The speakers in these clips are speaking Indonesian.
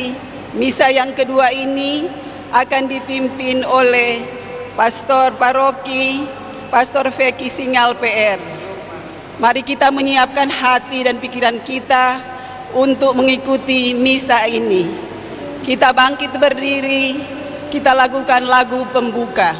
Ekaristi Misa yang kedua ini akan dipimpin oleh Pastor Paroki, Pastor Veki Singal PR. Mari kita menyiapkan hati dan pikiran kita untuk mengikuti misa ini. Kita bangkit berdiri, kita lakukan lagu pembuka.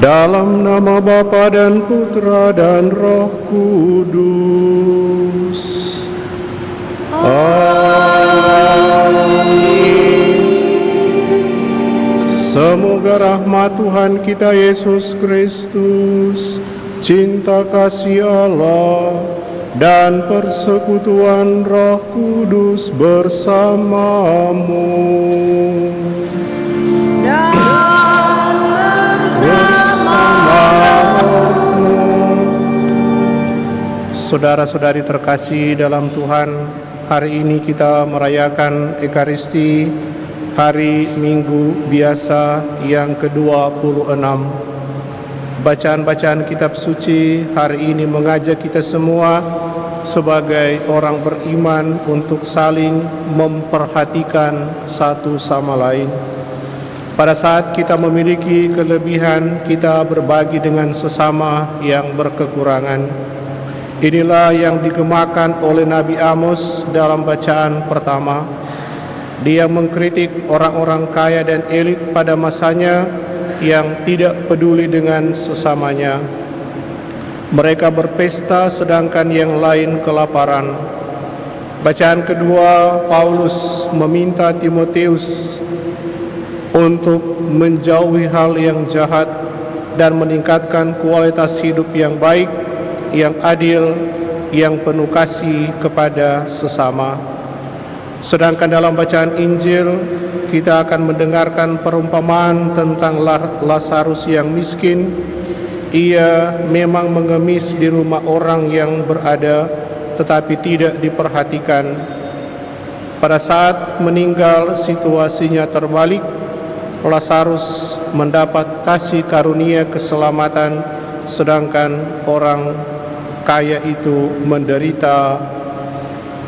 Dalam nama Bapa dan Putra dan Roh Kudus. Amin. Semoga rahmat Tuhan kita Yesus Kristus, cinta kasih Allah, dan persekutuan Roh Kudus bersamamu. Saudara-saudari terkasih dalam Tuhan, hari ini kita merayakan Ekaristi hari Minggu Biasa yang ke-26. Bacaan-bacaan kitab suci hari ini mengajak kita semua sebagai orang beriman untuk saling memperhatikan satu sama lain. Pada saat kita memiliki kelebihan, kita berbagi dengan sesama yang berkekurangan. Inilah yang digemakan oleh Nabi Amos dalam bacaan pertama. Dia mengkritik orang-orang kaya dan elit pada masanya yang tidak peduli dengan sesamanya. Mereka berpesta sedangkan yang lain kelaparan. Bacaan kedua, Paulus meminta Timotius untuk menjauhi hal yang jahat dan meningkatkan kualitas hidup yang baik, yang adil, yang penuh kasih kepada sesama. Sedangkan dalam bacaan Injil, kita akan mendengarkan perumpamaan tentang Lazarus yang miskin. Ia memang mengemis di rumah orang yang berada, tetapi tidak diperhatikan. Pada saat meninggal, situasinya terbalik. Lazarus mendapat kasih karunia keselamatan, sedangkan orang kaya itu menderita.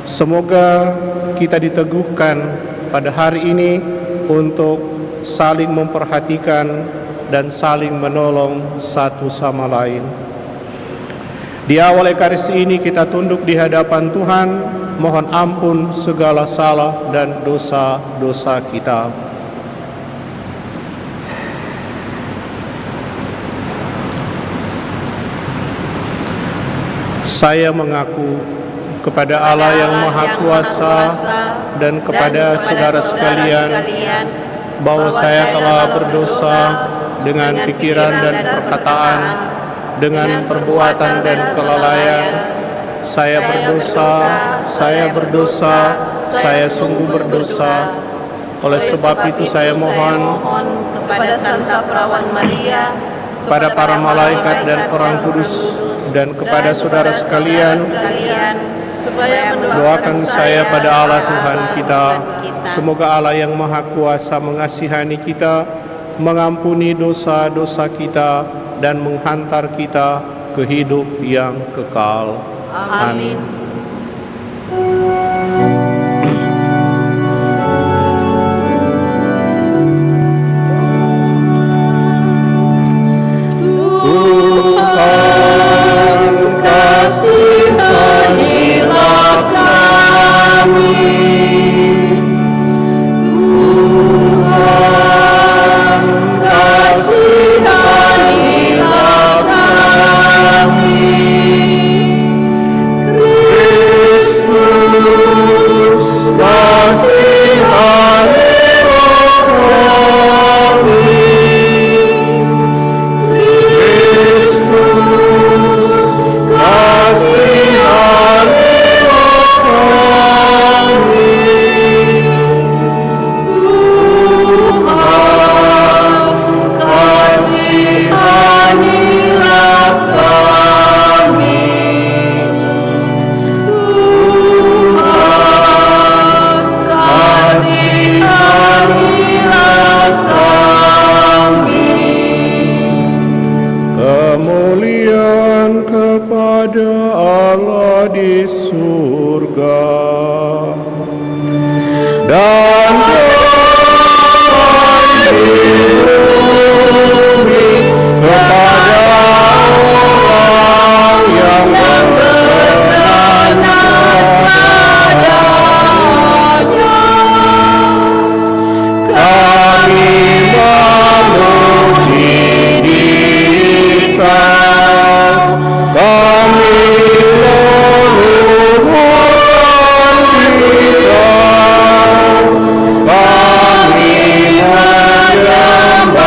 Semoga kita diteguhkan pada hari ini untuk saling memperhatikan dan saling menolong satu sama lain. Di awal Ekaristi ini kita tunduk di hadapan Tuhan, mohon ampun segala salah dan dosa-dosa kita. Saya mengaku kepada Allah yang Maha Kuasa dan kepada saudara sekalian bahwa saya telah berdosa dengan pikiran dan perkataan, dengan perbuatan dan kelalaian. Saya berdosa, saya sungguh berdosa. Oleh sebab itu saya mohon kepada Santa Perawan Maria, kepada para malaikat dan orang kudus, dan kepada saudara sekalian, supaya doakan saya pada Allah Tuhan kita. Semoga Allah yang Maha Kuasa mengasihani kita, mengampuni dosa-dosa kita, dan menghantar kita ke hidup yang kekal. Amin. Tuhan, kasihanilah kami. Tuhan, kasihanilah kami. Kristus, kasihanilah kami. Kristus, kasihanilah kami. Tuhan, kasihanilah kami. Tuhan, kasihanilah kami. Kemuliaan kepada Allah di surga dan di bumi kepada orang yang berkenan padanya. Kami memuji Dia, kami meluhurkan Dia, kami menyembah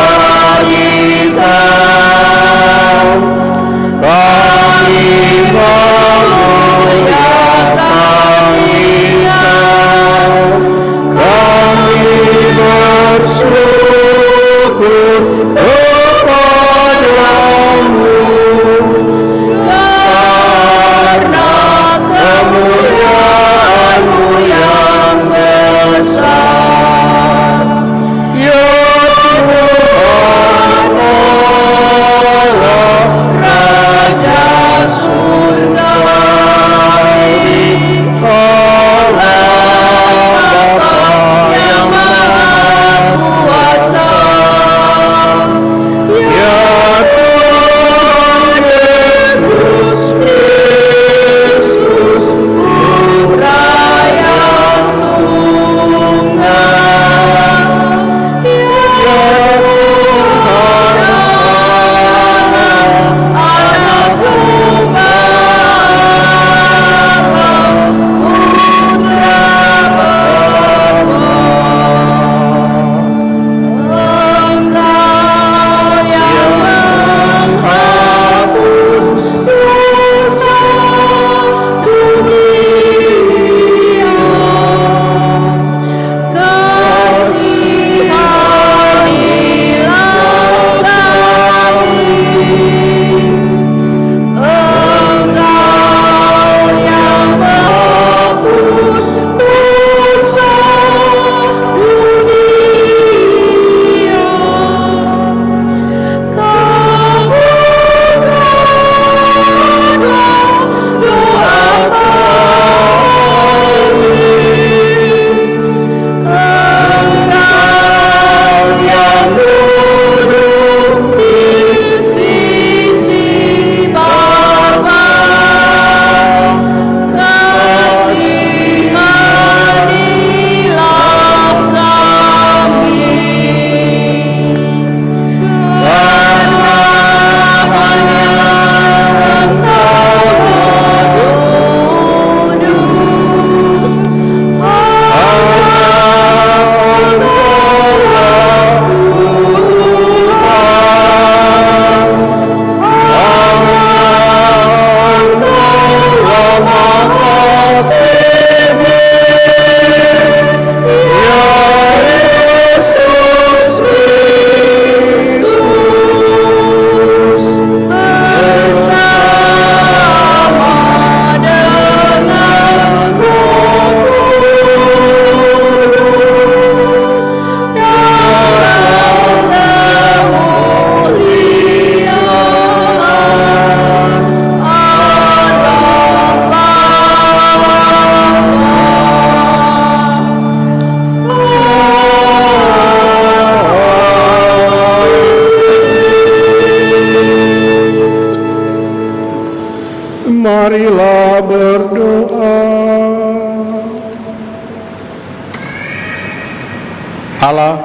Marilah berdoa. Allah,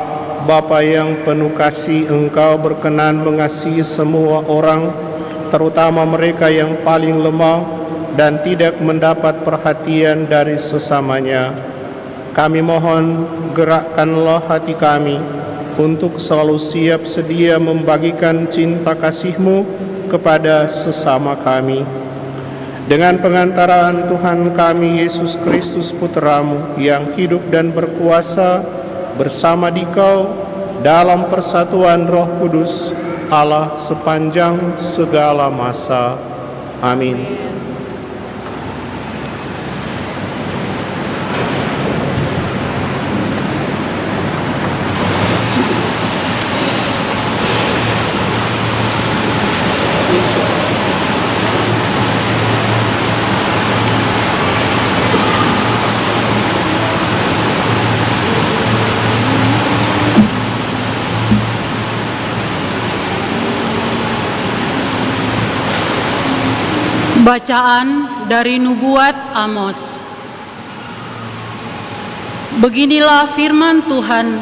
Bapa yang penuh kasih, Engkau berkenan mengasihi semua orang, terutama mereka yang paling lemah dan tidak mendapat perhatian dari sesamanya. Kami mohon, gerakkanlah hati kami untuk selalu siap sedia membagikan cinta kasih-Mu kepada sesama kami. Dengan pengantaraan Tuhan kami Yesus Kristus Putra-Mu yang hidup dan berkuasa bersama Dikau dalam persatuan Roh Kudus, Allah sepanjang segala masa. Amin. Bacaan dari Nubuat Amos. Beginilah firman Tuhan,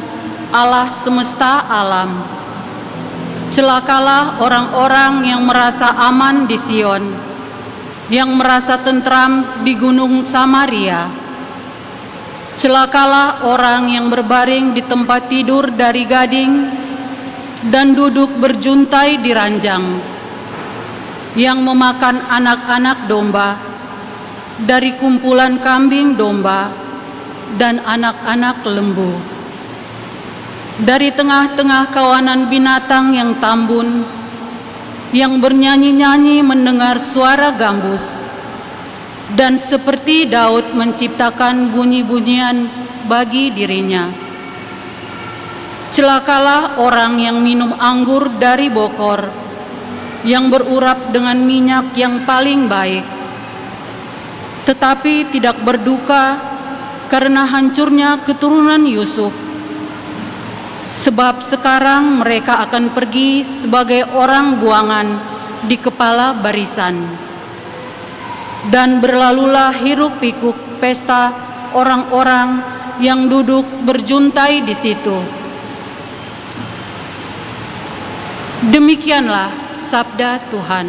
Allah semesta alam. Celakalah orang-orang yang merasa aman di Sion, yang merasa tentram di gunung Samaria. Celakalah orang yang berbaring di tempat tidur dari gading dan duduk berjuntai di ranjang, yang memakan anak-anak domba dari kumpulan kambing domba dan anak-anak lembu. Dari tengah-tengah kawanan binatang yang tambun, yang bernyanyi-nyanyi mendengar suara gambus, dan seperti Daud menciptakan bunyi-bunyian bagi dirinya. Celakalah orang yang minum anggur dari bokor, yang berurap dengan minyak yang paling baik, tetapi tidak berduka karena hancurnya keturunan Yusuf. Sebab sekarang mereka akan pergi sebagai orang buangan di kepala barisan. Dan berlalulah hiruk-pikuk pesta orang-orang yang duduk berjuntai di situ. Demikianlah sabda Tuhan.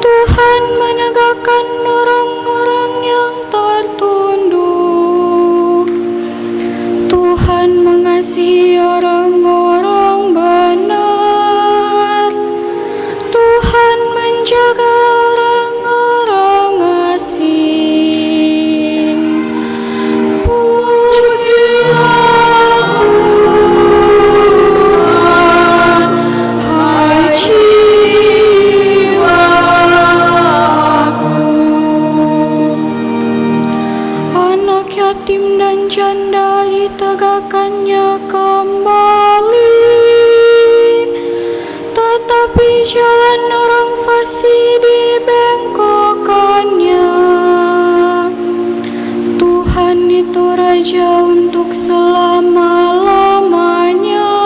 Tuhan menegakkan orang-orang yang tertunduk. yatim dan janda ditegakkannya kembali. Tetapi jalan orang fasik dibengkokkannya. Tuhan itu Raja untuk selama-lamanya.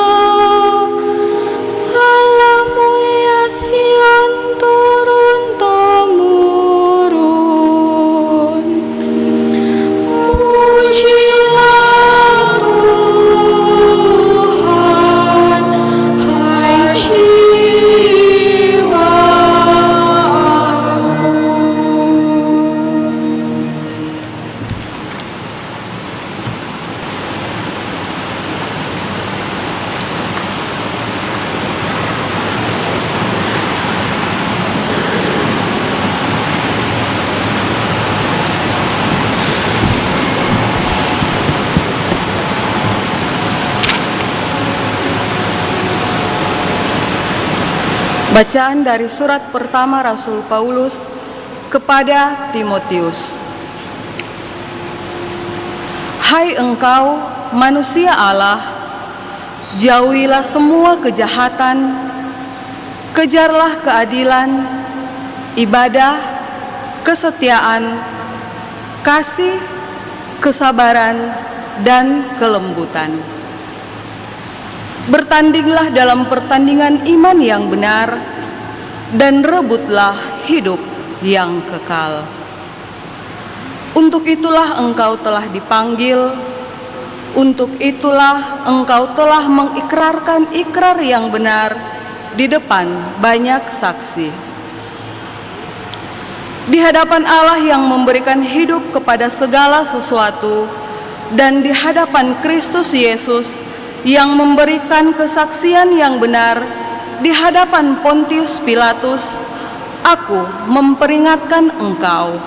Allahmu ya Sion turun-temurun. Pujilah Tuhan, hai jiwaku. Bacaan dari surat pertama Rasul Paulus kepada Timotius. Hai engkau manusia Allah, jauhilah semua kejahatan, kejarlah keadilan, ibadah, kesetiaan, kasih, kesabaran, dan kelembutan. Bertandinglah dalam pertandingan iman yang benar, dan rebutlah hidup yang kekal. Untuk itulah engkau telah dipanggil, untuk itulah engkau telah mengikrarkan ikrar yang benar di depan banyak saksi. Di hadapan Allah yang memberikan hidup kepada segala sesuatu, dan di hadapan Kristus Yesus yang memberikan kesaksian yang benar di hadapan Pontius Pilatus, aku memperingatkan engkau.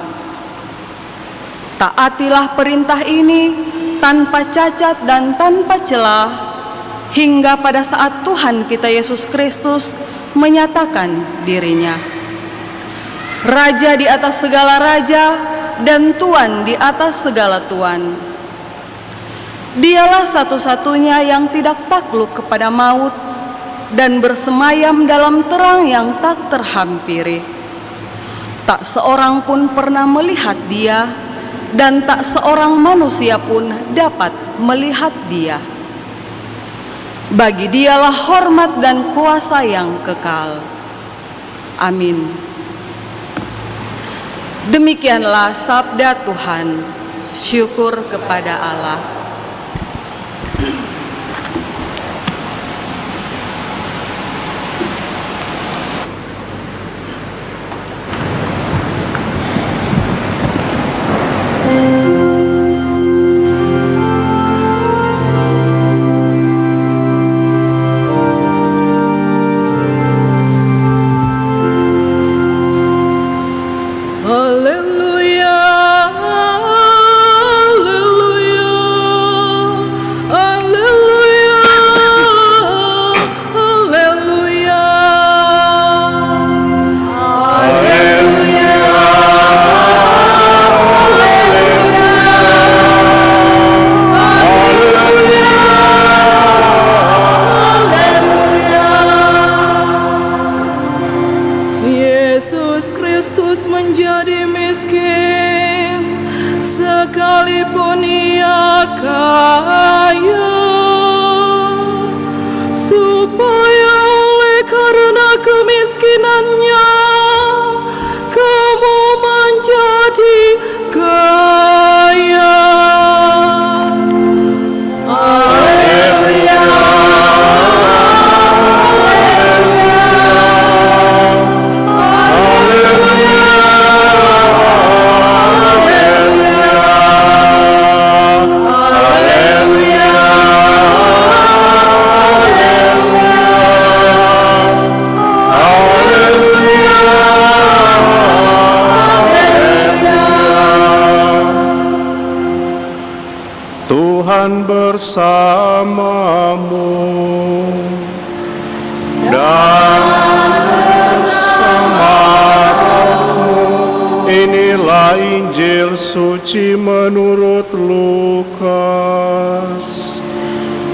Taatilah perintah ini tanpa cacat dan tanpa celah, hingga pada saat Tuhan kita Yesus Kristus menyatakan dirinya. Raja di atas segala raja dan Tuan di atas segala tuan. Dialah satu-satunya yang tidak takluk kepada maut dan bersemayam dalam terang yang tak terhampiri. Tak seorang pun pernah melihat Dia, dan tak seorang manusia pun dapat melihat Dia. Bagi Dialah hormat dan kuasa yang kekal. Amin. Demikianlah sabda Tuhan. Syukur kepada Allah. sekalipun ia kaya, supaya oleh karena kemiskinannya kamu menjadi kaya. Haleluya. Tuhan bersamamu dan bersama rohmu Inilah Injil suci menurut Lukas.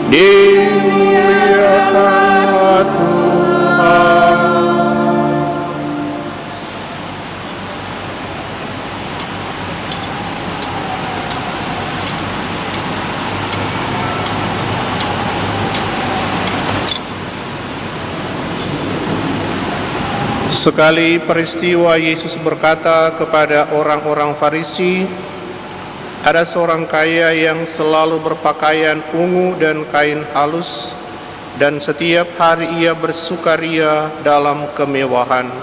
Dimuliakanlah Tuhan. Sekali peristiwa Yesus berkata kepada orang-orang Farisi, ada seorang kaya yang selalu berpakaian ungu dan kain halus, dan setiap hari ia bersukaria dalam kemewahan.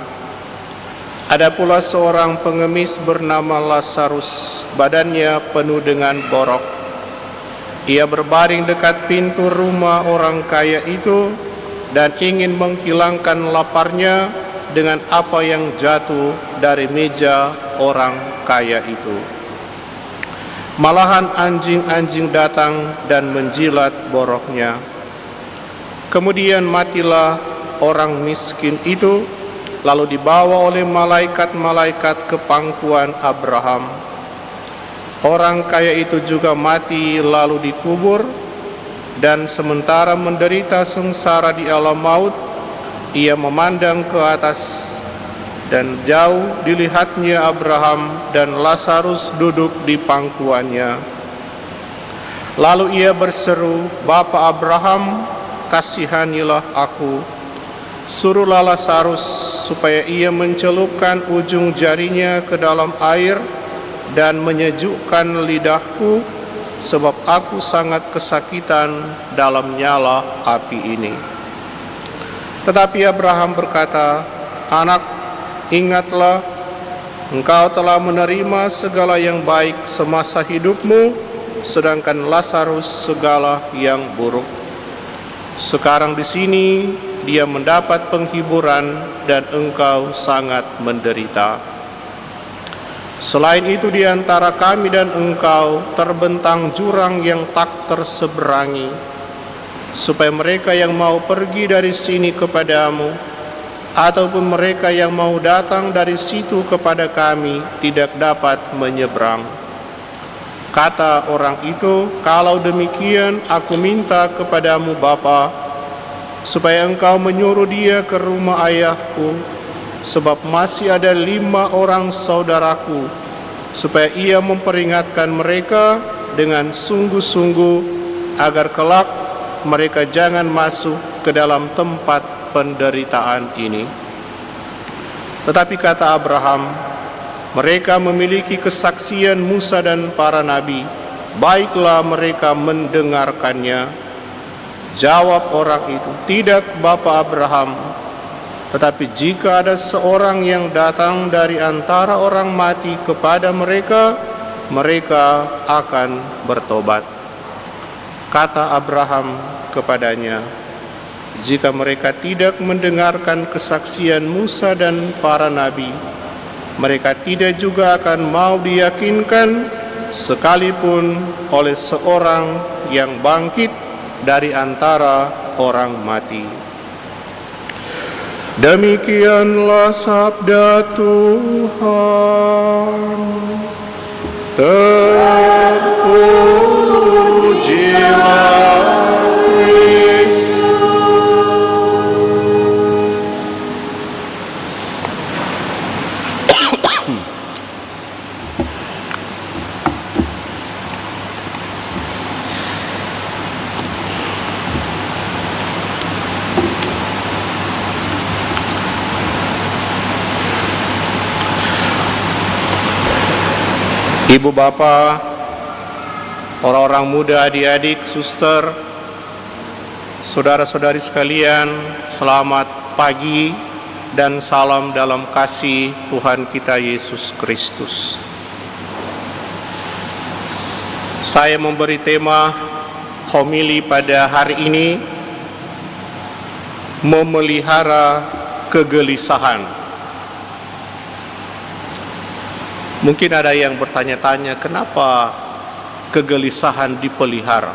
Ada pula seorang pengemis bernama Lazarus, badannya penuh dengan borok. Ia berbaring dekat pintu rumah orang kaya itu dan ingin menghilangkan laparnya dengan apa yang jatuh dari meja orang kaya itu. Malahan anjing-anjing datang dan menjilat boroknya. Kemudian matilah orang miskin itu, lalu dibawa oleh malaikat-malaikat ke pangkuan Abraham. Orang kaya itu juga mati lalu dikubur, dan sementara menderita sengsara di alam maut, ia memandang ke atas, dan jauh dilihatnya Abraham dan Lazarus duduk di pangkuannya. Lalu ia berseru, "Bapa Abraham, kasihanilah aku. Suruhlah Lazarus supaya ia mencelupkan ujung jarinya ke dalam air dan menyejukkan lidahku, sebab aku sangat kesakitan dalam nyala api ini." Tetapi Abraham berkata, "Anak, ingatlah, engkau telah menerima segala yang baik semasa hidupmu, sedangkan Lazarus segala yang buruk. Sekarang di sini dia mendapat penghiburan dan engkau sangat menderita. Selain itu di antara kami dan engkau terbentang jurang yang tak terseberangi, supaya mereka yang mau pergi dari sini kepadamu, ataupun mereka yang mau datang dari situ kepada kami, tidak dapat menyeberang." Kata orang itu, "Kalau demikian, aku minta kepadamu Bapa, supaya engkau menyuruh dia ke rumah ayahku, sebab masih ada 5 orang saudaraku, supaya ia memperingatkan mereka dengan sungguh-sungguh, agar kelak mereka jangan masuk ke dalam tempat penderitaan ini." Tetapi kata Abraham, "Mereka memiliki kesaksian Musa dan para nabi, baiklah mereka mendengarkannya." Jawab orang itu, "Tidak, Bapa Abraham, tetapi jika ada seorang yang datang dari antara orang mati kepada mereka, mereka akan bertobat." Kata Abraham kepadanya, "Jika mereka tidak mendengarkan kesaksian Musa dan para nabi, mereka tidak juga akan mau diyakinkan sekalipun oleh seorang yang bangkit dari antara orang mati." Demikianlah sabda Tuhan. Terpujilah Kristus. Ibu bapak, orang-orang muda, adik-adik, suster, saudara-saudari sekalian, selamat pagi dan salam dalam kasih Tuhan kita Yesus Kristus. Saya memberi tema homili pada hari ini, memelihara kegelisahan. Mungkin ada yang bertanya-tanya, kenapa kegelisahan dipelihara?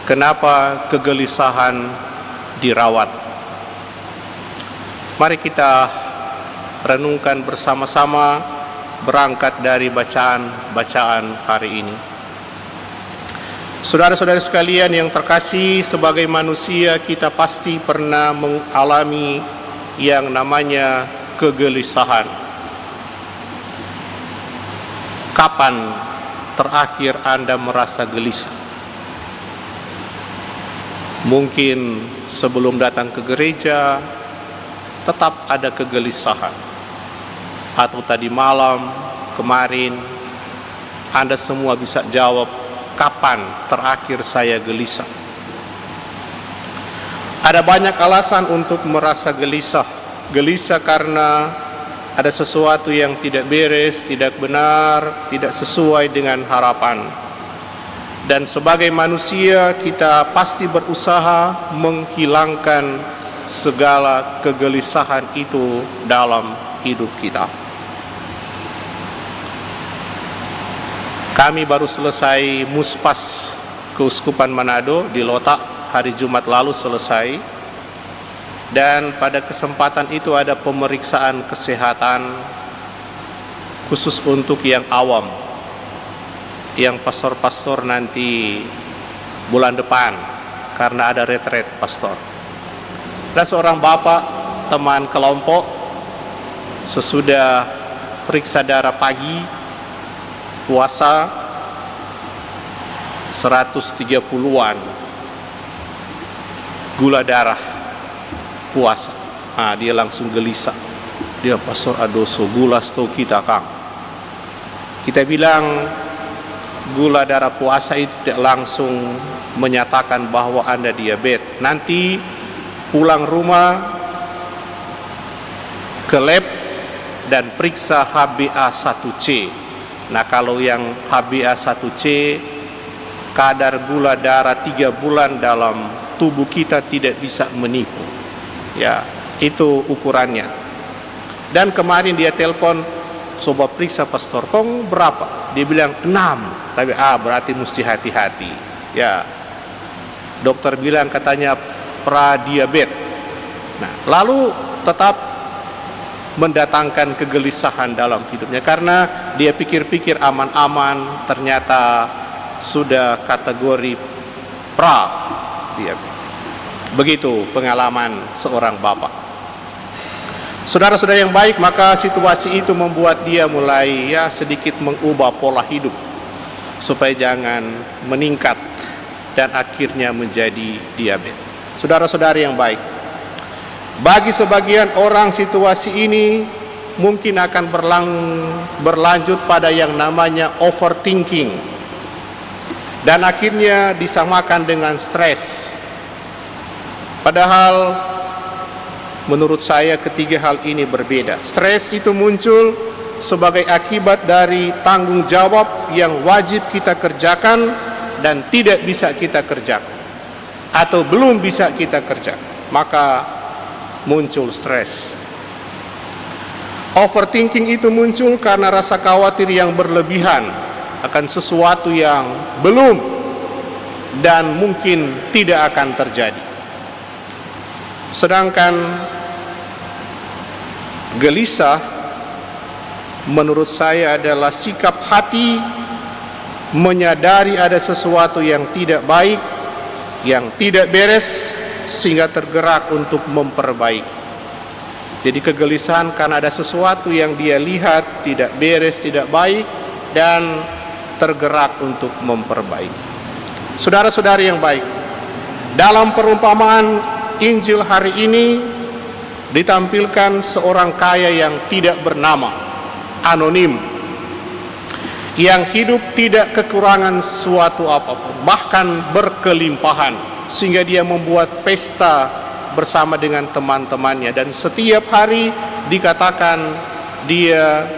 Kenapa kegelisahan dirawat? Mari kita renungkan bersama-sama berangkat dari bacaan hari ini. Saudara-saudara sekalian yang terkasih, sebagai manusia kita pasti pernah mengalami yang namanya kegelisahan. Kapan terakhir Anda merasa gelisah? Mungkin sebelum datang ke gereja tetap ada kegelisahan, atau tadi malam, kemarin. Anda semua bisa jawab, kapan terakhir saya gelisah? Ada banyak alasan untuk merasa gelisah. Gelisah karena ada sesuatu yang tidak beres, tidak benar, tidak sesuai dengan harapan. Dan sebagai manusia kita pasti berusaha menghilangkan segala kegelisahan itu dalam hidup kita. Kami baru selesai muspas Keuskupan Manado di Lotak hari Jumat lalu selesai, dan pada kesempatan itu ada pemeriksaan kesehatan khusus untuk yang awam, yang pastor-pastor nanti bulan depan karena ada retret pastor. Dan seorang bapak teman kelompok sesudah periksa darah pagi, puasa 130-an, gula darah puasa. Dia langsung gelisah. Dia, Pastor Adoso, gula stok kita Kang. Kita bilang gula darah puasa itu tidak langsung menyatakan bahwa Anda diabetes. Nanti pulang rumah ke lab dan periksa HbA1c. Nah, kalau yang HbA1c, kadar gula darah 3 bulan dalam tubuh kita tidak bisa menipu. Ya, itu ukurannya. Dan kemarin dia telepon, coba periksa Pastor, Kong berapa? Dia bilang 6. Tapi berarti mesti hati-hati. Ya, dokter bilang katanya pradiabetes. Nah, lalu tetap mendatangkan kegelisahan dalam hidupnya karena dia pikir-pikir aman-aman, ternyata sudah kategori pra-diabetes. Begitu pengalaman seorang bapak. Saudara-saudara yang baik, maka situasi itu membuat dia mulai sedikit mengubah pola hidup supaya jangan meningkat dan akhirnya menjadi diabetes. Saudara-saudara yang baik, bagi sebagian orang situasi ini mungkin akan berlanjut pada yang namanya overthinking dan akhirnya disamakan dengan stres. Padahal menurut saya ketiga hal ini berbeda. Stres itu muncul sebagai akibat dari tanggung jawab yang wajib kita kerjakan dan tidak bisa kita kerjakan atau belum bisa kita kerjakan, maka muncul stres. Overthinking itu muncul karena rasa khawatir yang berlebihan akan sesuatu yang belum dan mungkin tidak akan terjadi. Sedangkan gelisah menurut saya adalah sikap hati menyadari ada sesuatu yang tidak baik, yang tidak beres, sehingga tergerak untuk memperbaiki. Jadi kegelisahan karena ada sesuatu yang dia lihat tidak beres, tidak baik, dan tergerak untuk memperbaiki. Saudara-saudari yang baik, dalam perumpamaan Injil hari ini ditampilkan seorang kaya yang tidak bernama, anonim, yang hidup tidak kekurangan suatu apapun, bahkan berkelimpahan, sehingga dia membuat pesta bersama dengan teman-temannya, dan setiap hari dikatakan dia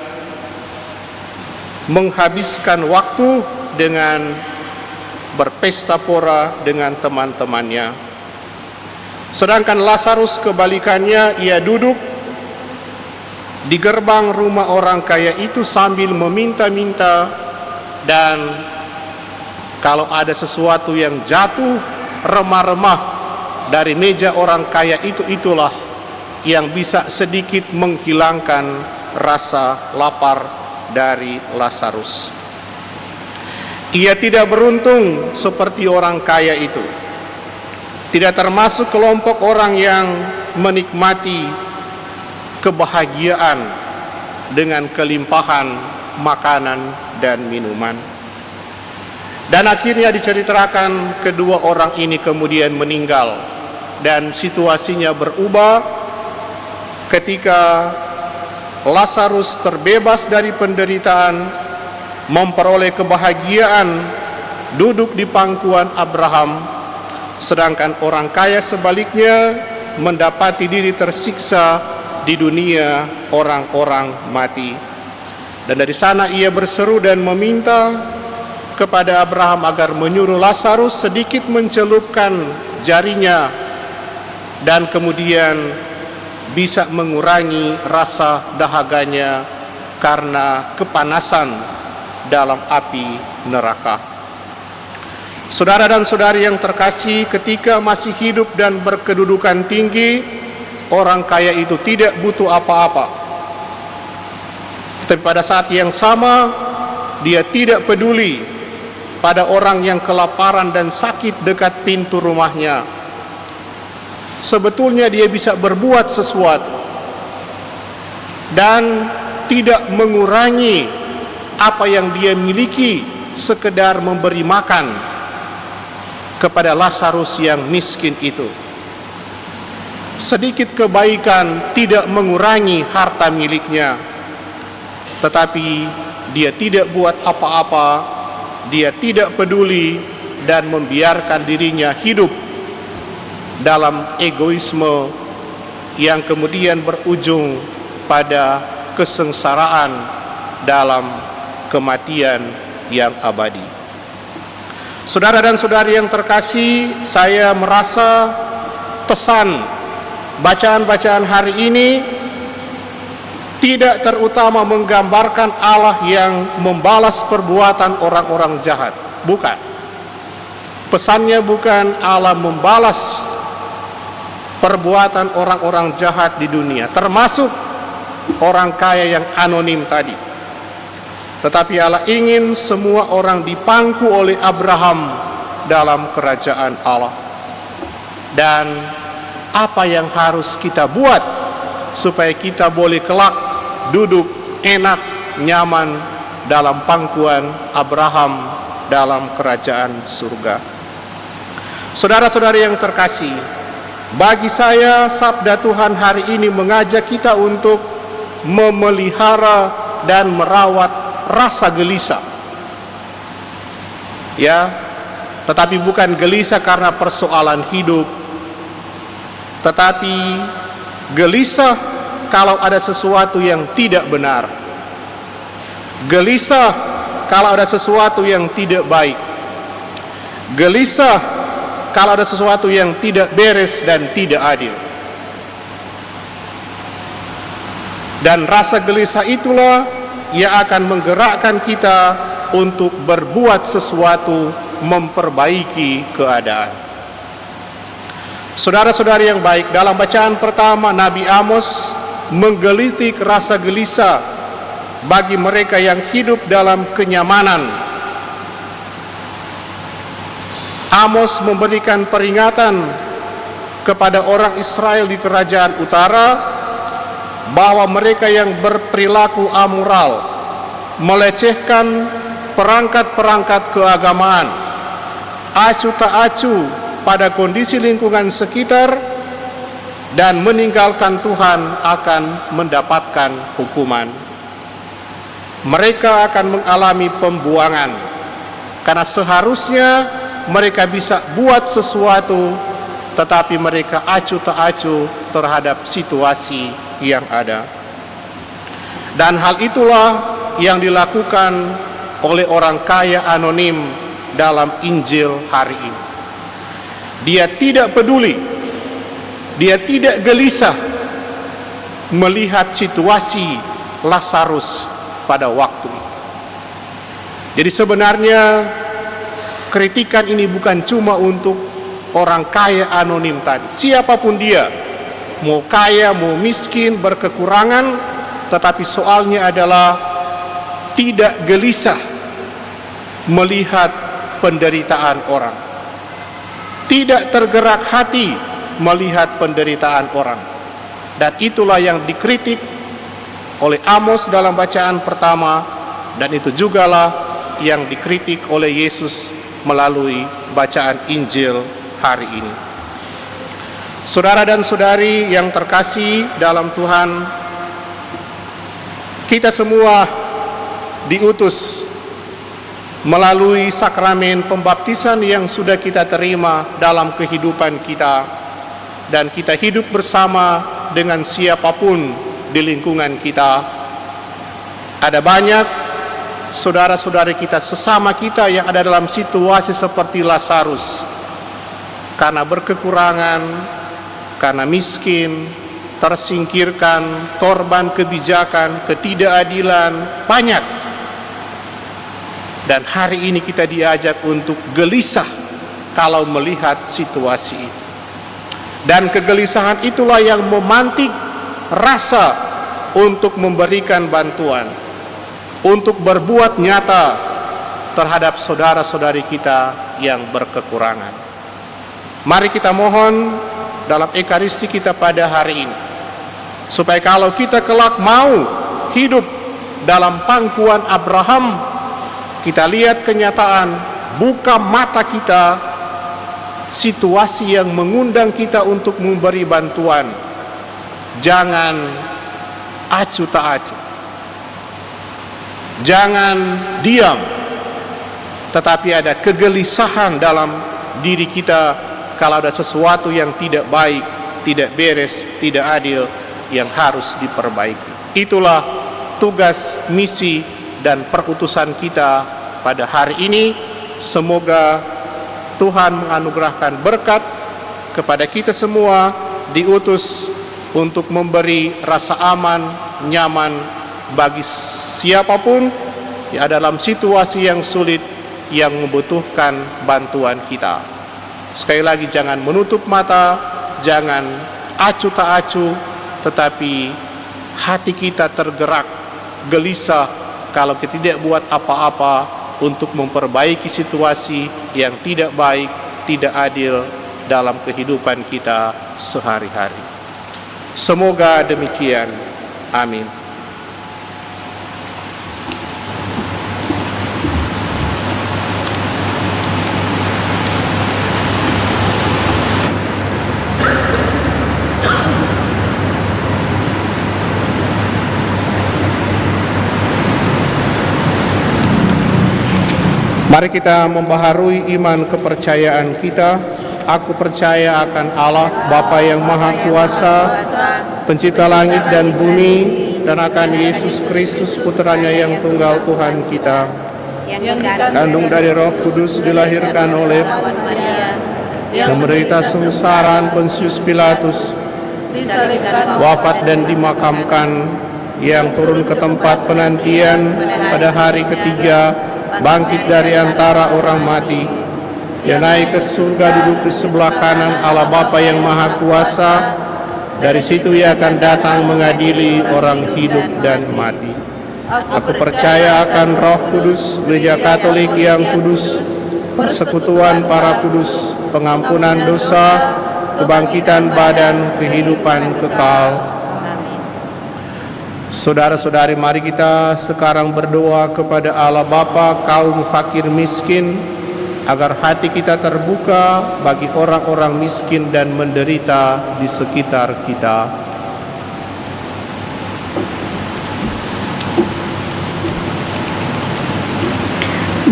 menghabiskan waktu dengan berpesta pora dengan teman-temannya. Sedangkan Lazarus kebalikannya, ia duduk di gerbang rumah orang kaya itu sambil meminta-minta, dan kalau ada sesuatu yang jatuh remah-remah dari meja orang kaya itu, itulah yang bisa sedikit menghilangkan rasa lapar dari Lazarus. Ia tidak beruntung seperti orang kaya itu. Tidak termasuk kelompok orang yang menikmati kebahagiaan dengan kelimpahan makanan dan minuman. Dan akhirnya diceritakan kedua orang ini kemudian meninggal, dan situasinya berubah ketika Lazarus terbebas dari penderitaan, memperoleh kebahagiaan, duduk di pangkuan Abraham, sedangkan orang kaya sebaliknya mendapati diri tersiksa di dunia orang-orang mati. Dan dari sana ia berseru dan meminta kepada Abraham agar menyuruh Lazarus sedikit mencelupkan jarinya dan kemudian bisa mengurangi rasa dahaganya karena kepanasan dalam api neraka. Saudara dan saudari yang terkasih, ketika masih hidup dan berkedudukan tinggi, orang kaya itu tidak butuh apa-apa. Tetapi pada saat yang sama, dia tidak peduli pada orang yang kelaparan dan sakit dekat pintu rumahnya. Sebetulnya dia bisa berbuat sesuatu dan tidak mengurangi apa yang dia miliki, sekedar memberi makan kepada Lazarus yang miskin itu. Sedikit kebaikan tidak mengurangi harta miliknya, tetapi dia tidak buat apa-apa. Dia tidak peduli dan membiarkan dirinya hidup dalam egoisme yang kemudian berujung pada kesengsaraan dalam kematian yang abadi. Saudara dan saudari yang terkasih, saya merasa pesan bacaan-bacaan hari ini tidak terutama menggambarkan Allah yang membalas perbuatan orang-orang jahat. Bukan. Pesannya bukan Allah membalas perbuatan orang-orang jahat di dunia, termasuk orang kaya yang anonim tadi. Tetapi Allah ingin semua orang dipangku oleh Abraham dalam kerajaan Allah. Dan apa yang harus kita buat supaya kita boleh kelak duduk enak, nyaman dalam pangkuan Abraham dalam kerajaan surga. Saudara-saudari yang terkasih, bagi saya sabda Tuhan hari ini mengajak kita untuk memelihara dan merawat rasa gelisah. Ya, tetapi bukan gelisah karena persoalan hidup, tetapi gelisah kalau ada sesuatu yang tidak benar, gelisah kalau ada sesuatu yang tidak baik, gelisah kalau ada sesuatu yang tidak beres dan tidak adil. Dan rasa gelisah itulah yang akan menggerakkan kita untuk berbuat sesuatu, memperbaiki keadaan. Saudara-saudari yang baik, dalam bacaan pertama Nabi Amos menggelitik rasa gelisah bagi mereka yang hidup dalam kenyamanan. Amos memberikan peringatan kepada orang Israel di kerajaan utara bahwa mereka yang berperilaku amoral, melecehkan perangkat-perangkat keagamaan, acuh tak acuh pada kondisi lingkungan sekitar, dan meninggalkan Tuhan akan mendapatkan hukuman. Mereka akan mengalami pembuangan karena seharusnya mereka bisa buat sesuatu, tetapi mereka acuh tak acuh terhadap situasi yang ada. Dan hal itulah yang dilakukan oleh orang kaya anonim dalam Injil hari ini. Dia tidak peduli, dia tidak gelisah melihat situasi Lazarus pada waktu itu. Jadi sebenarnya kritikan ini bukan cuma untuk orang kaya anonim tadi. Siapapun dia, mau kaya, mau miskin, berkekurangan, tetapi soalnya adalah tidak gelisah melihat penderitaan orang, tidak tergerak hati melihat penderitaan orang. Dan itulah yang dikritik oleh Amos dalam bacaan pertama, dan itu jugalah yang dikritik oleh Yesus melalui bacaan Injil hari ini. Saudara dan saudari yang terkasih dalam Tuhan, kita semua diutus melalui sakramen pembaptisan yang sudah kita terima dalam kehidupan kita, dan kita hidup bersama dengan siapapun di lingkungan kita. Ada banyak saudara-saudari kita, sesama kita yang ada dalam situasi seperti Lazarus, karena berkekurangan, karena miskin, tersingkirkan, korban kebijakan, ketidakadilan, banyak. Dan hari ini kita diajak untuk gelisah kalau melihat situasi itu. Dan kegelisahan itulah yang memantik rasa untuk memberikan bantuan, untuk berbuat nyata terhadap saudara-saudari kita yang berkekurangan. Mari kita mohon dalam ekaristi kita pada hari ini, supaya kalau kita kelak mau hidup dalam pangkuan Abraham, kita lihat kenyataan, buka mata kita, situasi yang mengundang kita untuk memberi bantuan. Jangan acuh tak acuh, jangan diam, tetapi ada kegelisahan dalam diri kita kalau ada sesuatu yang tidak baik, tidak beres, tidak adil, yang harus diperbaiki. Itulah tugas, misi, dan perutusan kita pada hari ini. Semoga Tuhan menganugerahkan berkat kepada kita semua, diutus untuk memberi rasa aman, nyaman bagi siapapun yang ada dalam situasi yang sulit, yang membutuhkan bantuan kita. Sekali lagi, jangan menutup mata, jangan acuh tak acuh, tetapi hati kita tergerak, gelisah kalau kita tidak buat apa-apa untuk memperbaiki situasi yang tidak baik, tidak adil dalam kehidupan kita sehari-hari. Semoga demikian. Amin. Mari kita membaharui iman kepercayaan kita. Aku percaya akan Allah, Bapa yang Maha Kuasa, Pencipta langit dan bumi, dan akan Yesus Kristus, Putranya yang tunggal Tuhan kita, kandung dari Roh Kudus, dilahirkan oleh yang menderita sengsaraan Pontius Pilatus, wafat dan dimakamkan, yang turun ke tempat penantian, pada hari ketiga bangkit dari antara orang mati, yang naik ke surga, duduk di sebelah kanan Allah Bapa yang Maha Kuasa. Dari situ Ia akan datang mengadili orang hidup dan mati. Aku percaya akan Roh Kudus, Gereja Katolik yang kudus, persekutuan para kudus, pengampunan dosa, kebangkitan badan, kehidupan kekal. Saudara-saudari, mari kita sekarang berdoa kepada Allah Bapa kaum fakir miskin, agar hati kita terbuka bagi orang-orang miskin dan menderita di sekitar kita.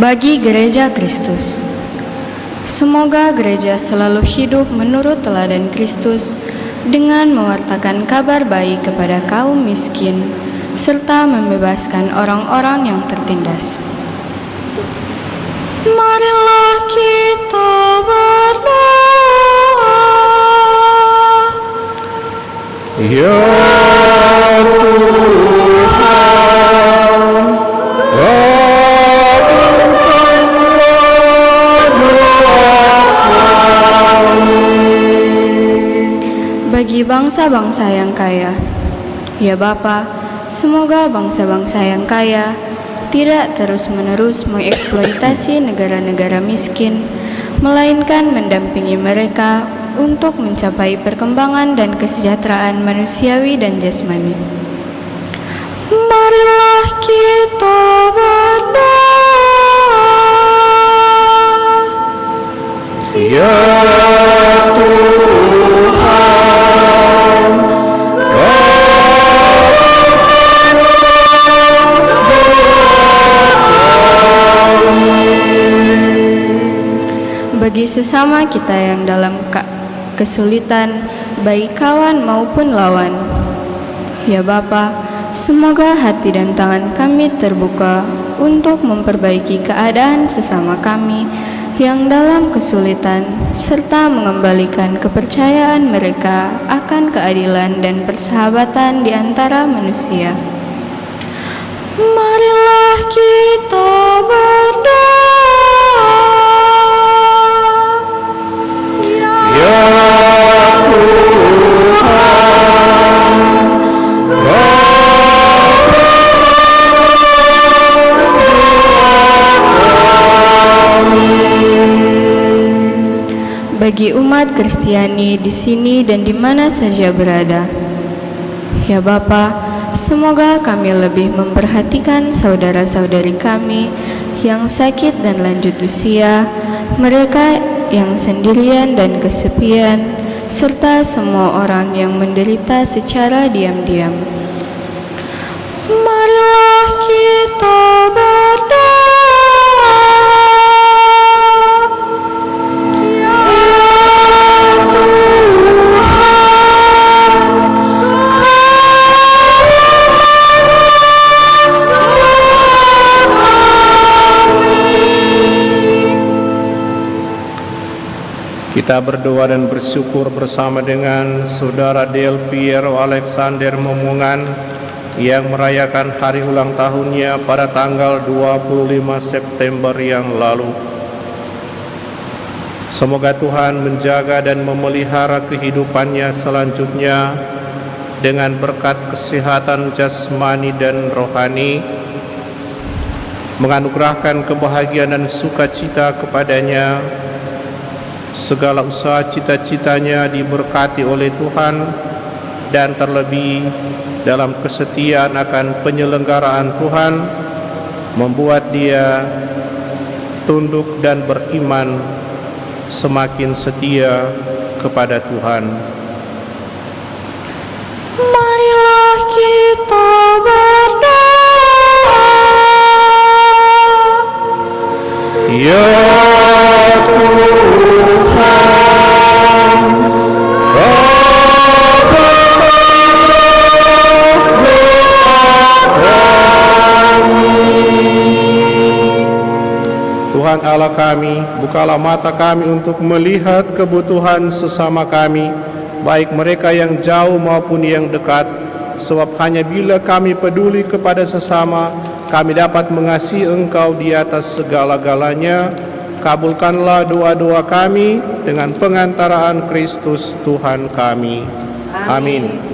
Bagi Gereja Kristus, semoga gereja selalu hidup menurut teladan Kristus dengan mewartakan kabar baik kepada kaum miskin serta membebaskan orang-orang yang tertindas. Marilah kita berdoa. Ya Tuhan, Bagi bangsa bangsa-bangsa yang kaya. Ya Bapa, semoga bangsa-bangsa yang kaya tidak terus-menerus mengeksploitasi negara-negara miskin, melainkan mendampingi mereka untuk mencapai perkembangan dan kesejahteraan manusiawi dan jasmani. Marilah kita berdoa. Ya Tuhan, Bagi sesama kita yang dalam kesulitan, baik kawan maupun lawan. Ya Bapa, semoga hati dan tangan kami terbuka untuk memperbaiki keadaan sesama kami yang dalam kesulitan, serta mengembalikan kepercayaan mereka akan keadilan dan persahabatan di antara manusia. Marilah kita berdoa. Ya Bagi umat Kristiani di sini dan di mana saja berada. Ya Bapa, semoga kami lebih memperhatikan saudara-saudari kami yang sakit dan lanjut usia, mereka yang sendirian dan kesepian, serta semua orang yang menderita secara diam-diam. Marilah kita berdoa. Kita berdoa dan bersyukur bersama dengan Saudara Del Piero Alexander Momongan yang merayakan hari ulang tahunnya pada tanggal 25 September yang lalu. Semoga Tuhan menjaga dan memelihara kehidupannya selanjutnya dengan berkat kesehatan jasmani dan rohani, menganugerahkan kebahagiaan dan sukacita kepadanya. Segala usaha cita-citanya diberkati oleh Tuhan, dan terlebih dalam kesetiaan akan penyelenggaraan Tuhan membuat dia tunduk dan beriman semakin setia kepada Tuhan. Marilah kita berdoa. Ya Tuhan Allah kami, bukalah mata kami untuk melihat kebutuhan sesama kami, baik mereka yang jauh maupun yang dekat, sebab hanya bila kami peduli kepada sesama, kami dapat mengasihi Engkau di atas segala-galanya. Kabulkanlah doa-doa kami dengan pengantaraan Kristus Tuhan kami. Amin.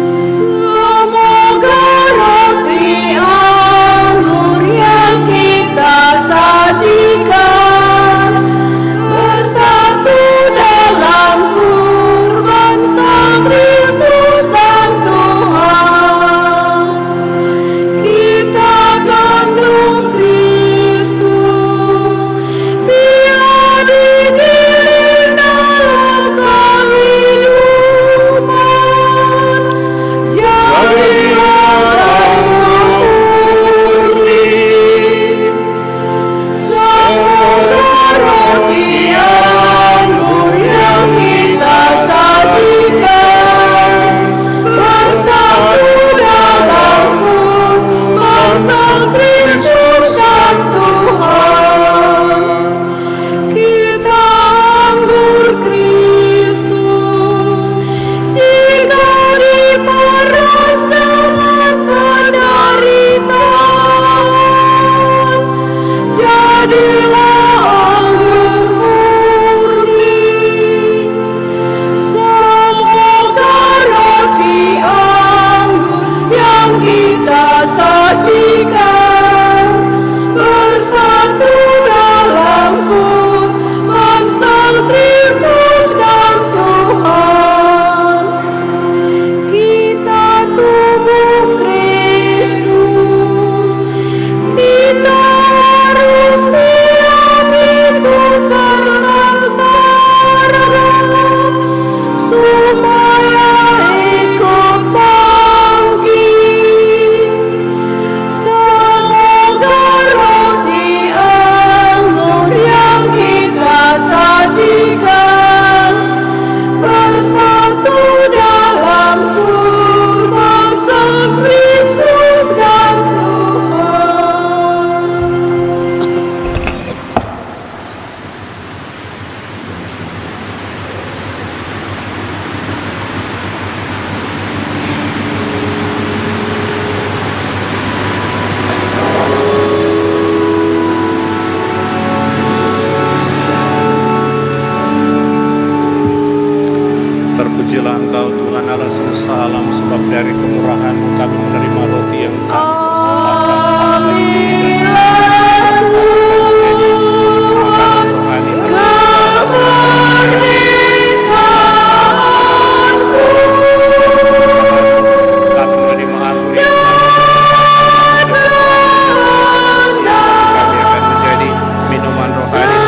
Semoga roti anggur yang Terpujilah Engkau Tuhan Allah semesta alam, sebab dari kemurahan-Mu kami menerima roti yang kami persembahkan. Makanan rohani kami menerima anggur yang kami akan menjadi minuman rohani.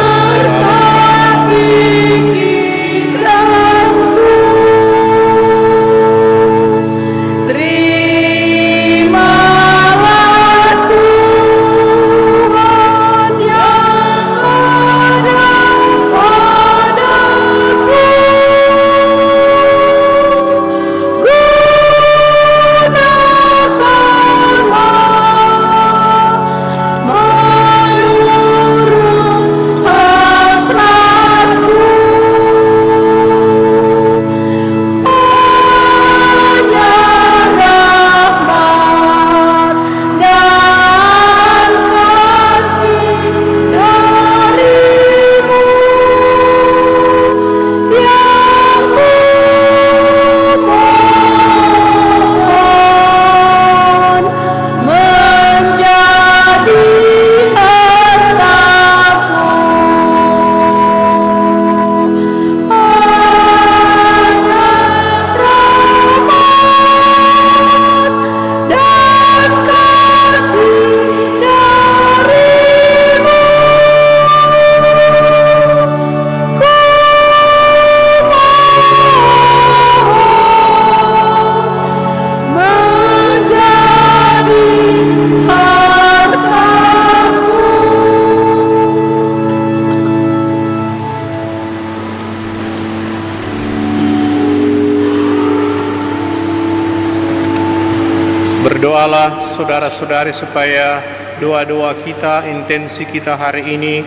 Berdoalah saudara-saudari supaya doa-doa kita, intensi kita hari ini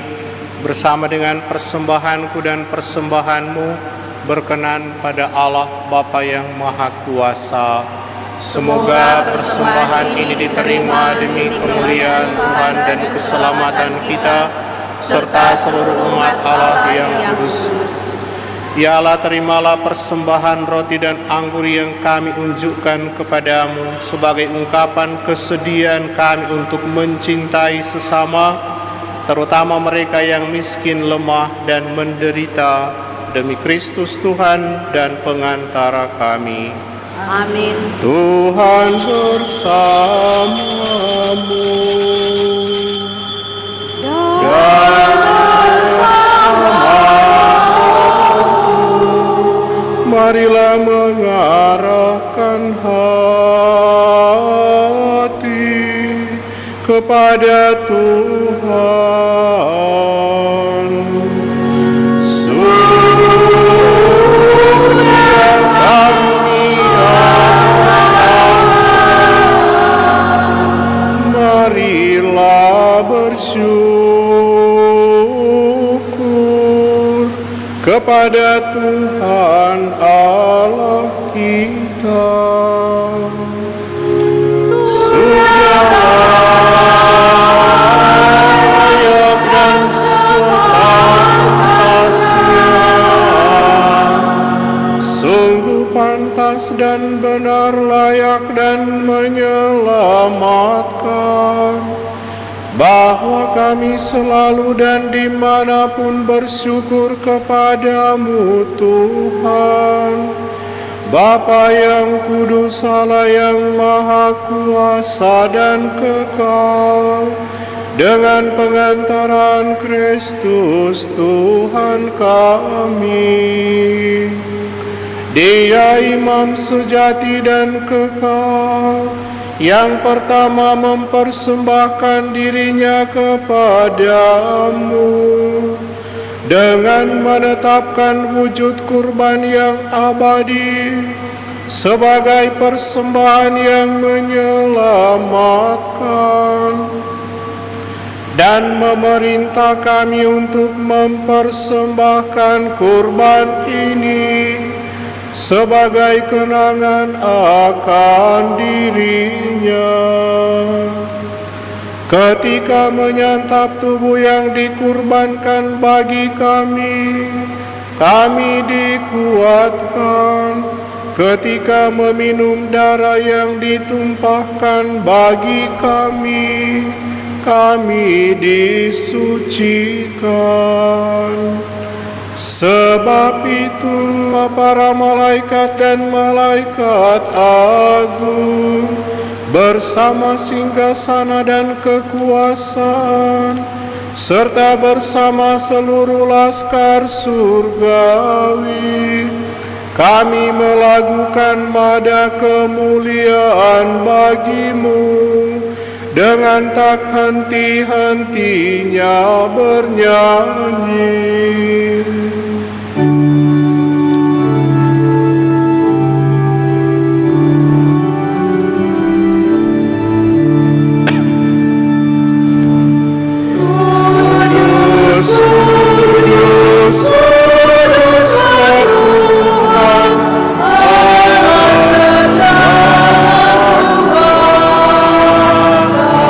bersama dengan persembahanku dan persembahanmu berkenan pada Allah Bapa yang Maha Kuasa. Semoga persembahan ini diterima demi kemuliaan Tuhan dan keselamatan kita serta seluruh umat Allah yang kudus. Ya Allah, terimalah persembahan roti dan anggur yang kami unjukkan kepadamu sebagai ungkapan kesediaan kami untuk mencintai sesama, terutama mereka yang miskin, lemah, dan menderita, demi Kristus Tuhan dan pengantara kami. Amin. Tuhan bersamamu. Marilah mengarahkan hati kepada Tuhan. Sudah kami marilah bersyukur kepada Tuhan Allah kita. Sudah layak dan sepantasnya, sungguh pantas dan benar, layak dan menyelamatkan, bahwa kami selalu dan dimanapun bersyukur kepadamu Tuhan, Bapa yang kudus, Allah yang maha kuasa dan kekal, dengan pengantaran Kristus Tuhan kami. Dia imam sejati dan kekal, yang pertama mempersembahkan dirinya kepadamu dengan menetapkan wujud kurban yang abadi sebagai persembahan yang menyelamatkan, dan memerintah kami untuk mempersembahkan kurban ini sebagai kenangan akan dirinya. Ketika menyantap tubuh yang dikurbankan bagi kami, kami dikuatkan ketika meminum darah yang ditumpahkan bagi kami. Kami disucikan. Sebab itu para malaikat dan malaikat agung bersama singgasana dan kekuasaan serta bersama seluruh laskar surgawi, kami melakukan nada kemuliaan bagimu dengan tak henti-hentinya bernyanyi. Kudus, kudus, kudus ya Tuhan, Allah segala kuasa.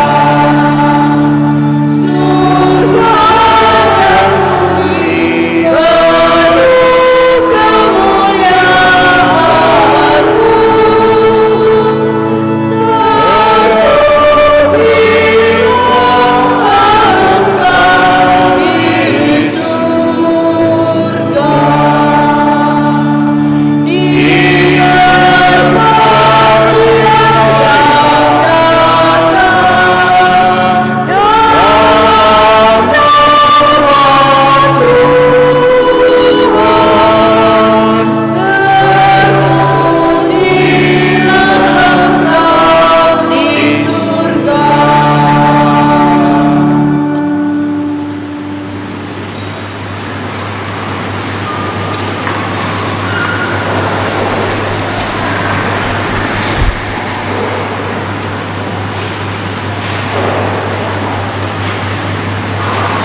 Surga dan bumi penuh kemuliaan-Mu.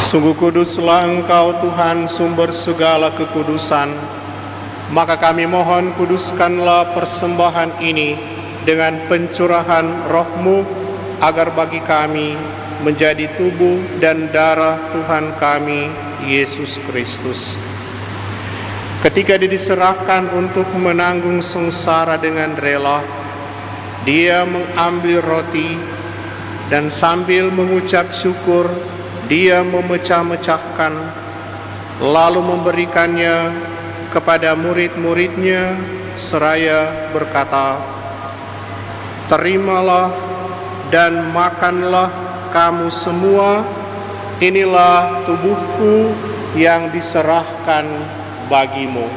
Sungguh kuduslah Engkau Tuhan, sumber segala kekudusan. Maka kami mohon, kuduskanlah persembahan ini dengan pencurahan Roh-Mu, agar bagi kami menjadi tubuh dan darah Tuhan kami, Yesus Kristus. Ketika Dia diserahkan untuk menanggung sengsara dengan rela, Dia mengambil roti dan sambil mengucap syukur, Dia memecah-mecahkan, lalu memberikannya kepada murid-muridnya, seraya berkata, "Terimalah dan makanlah kamu semua, inilah tubuhku yang diserahkan bagimu."